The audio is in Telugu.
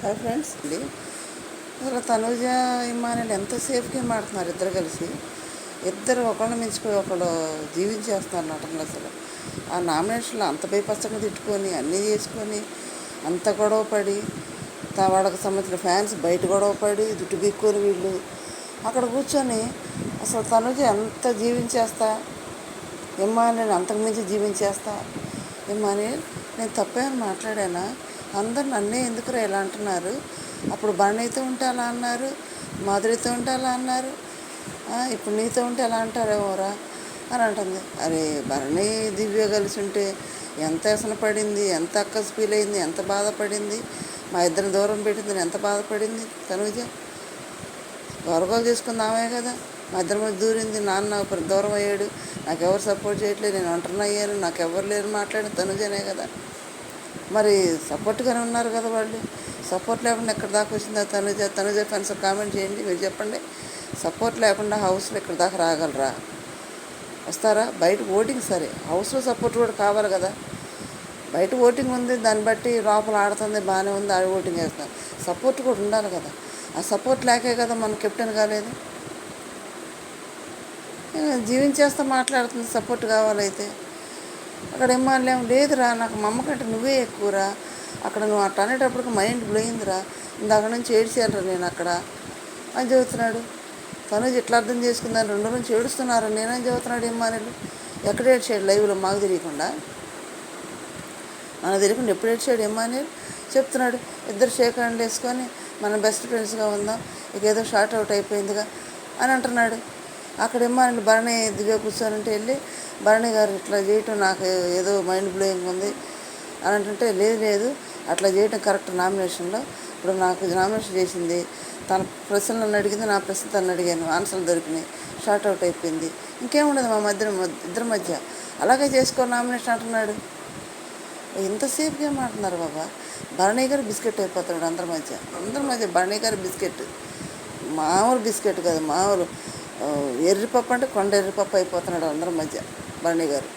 హాయ్ ఫ్రెండ్స్ అండి. అసలు తనూజ ఇమ్మానుయేల్ ఎంతసేపు గేమ్ ఆడుతున్నారు ఇద్దరు కలిసి. ఇద్దరు ఒకళ్ళని మించిపోయి ఒకళ్ళు జీవించేస్తున్నారు నటనలు. అసలు ఆ నామినేషన్లో అంత బీభత్సంగా తిట్టుకొని అన్నీ చేసుకొని అంత గొడవ పడి వాళ్ళకి సంబంధించిన ఫ్యాన్స్ బయట గొడవ పడి జుట్టు బీక్కొని వీళ్ళు అక్కడ కూర్చొని అసలు తనూజ ఎంత జీవించేస్తా, ఇమ్మానుయేల్ అంతకుమించి జీవించేస్తా. ఇమ్మానుయేల్, నేను తప్పేమని మాట్లాడానా? అందరు నన్నే ఎందుకురా ఇలా అంటున్నారు? అప్పుడు బన్నీతో ఉంటే అలా అన్నారు, మాధురితో ఉంటే అలా అన్నారు, ఇప్పుడు నీతో ఉంటే ఎలా అంటారేమోరా అని అంటుంది. అరే, భరణి దివ్య కలిసి ఉంటే ఎంత వ్యసన పడింది, ఎంత అక్కసు ఫీల్ అయింది, ఎంత బాధపడింది, మా ఇద్దరిని దూరం పెట్టిందని ఎంత బాధపడింది తనూజ. గొరగోలు చేసుకుందామే కదా, మా ఇద్దరి మధ్య దూరింది, నాన్న దూరం అయ్యాడు, నాకెవరు సపోర్ట్ చేయట్లేదు, నేను ఒంటరిని అయ్యాను, నాకెవరు లేరు మాట్లాడిన తనూజనే కదా. మరి సపోర్ట్గానే ఉన్నారు కదా వాళ్ళు. సపోర్ట్ లేకుండా ఎక్కడ దాకా వచ్చిందా తనూజ ఫ్యాన్స్ కామెంట్ చేయండి, మీరు చెప్పండి. సపోర్ట్ లేకుండా హౌస్లో ఇక్కడ దాకా రాగలరా? వస్తారా? బయట ఓటింగ్ సరే, హౌస్లో సపోర్ట్ కూడా కావాలి కదా. బయట ఓటింగ్ ఉంది, దాన్ని బట్టి లోపల ఆడుతుంది, బాగానే ఉంది, ఆడి ఓటింగ్ వేస్తాం. సపోర్ట్ కూడా ఉండాలి కదా. ఆ సపోర్ట్ లేకే కదా మన కెప్టెన్ కాలేదు. జీవించేస్తా మాట్లాడుతుంది సపోర్ట్ కావాలైతే. అక్కడ ఏమో లేదురా, నాకు మా అమ్మ కంటే నువ్వే ఎక్కువరా, అక్కడ నువ్వు అట్లా అనేటప్పటికి మైండ్ బ్లోయిందిరా, ఇందాక నుంచి ఏడ్చానురా నేను అక్కడ అని చెబుతున్నాడు. తనూజ ఇట్లా అర్థం చేసుకుందని 2 నుంచి ఏడుస్తున్నారు నేనేం చెబుతున్నాడు ఇమ్మానుయేల్. ఎక్కడ ఏడ్చాడు లైవ్లో మాకు తెలియకుండా? మనకు తెలియకుండా ఎప్పుడు ఏడ్చాడు ఇమ్మానుయేల్? చెప్తున్నాడు, ఇద్దరు షేక్ హ్యాండ్ వేసుకొని మనం బెస్ట్ ఫ్రెండ్స్గా ఉందాం, ఇక ఏదో షార్ట్ అవుట్ అయిపోయిందిగా అని అంటున్నాడు. అక్కడ ఇమ్మానుయేల్ భరణి దివ్య కూర్చొని వెళ్ళి, భరణి గారు ఇట్లా చేయటం నాకు ఏదో మైండ్ బ్లోయింగ్ ఉంది అని అంటుంటే, లేదు అట్లా చేయటం కరెక్ట్ నామినేషన్లో. ఇప్పుడు నాకు నామినేషన్ చేసింది, తన ప్రశ్నలు నన్ను అడిగింది, నా ప్రశ్న తను అడిగాను, ఆన్సర్లు దొరికినాయి, షార్ట్ అవుట్ అయిపోయింది, ఇంకేముండదు మా ఇద్దరి మధ్య, అలాగే చేసుకో నామినేషన్ అంటున్నాడు. ఇంతసేపు ఏం అంటున్నారు బాబా? భరణి గారు బిస్కెట్ అయిపోతున్నాడు అందరి మధ్య భరణి గారు బిస్కెట్, మామూలు బిస్కెట్ కాదు, మామూలు ఎర్రిపప్పు అంటే కొండ ఎర్రిపప్పు అయిపోతున్నాడు అందరి మధ్య భరణి గారు.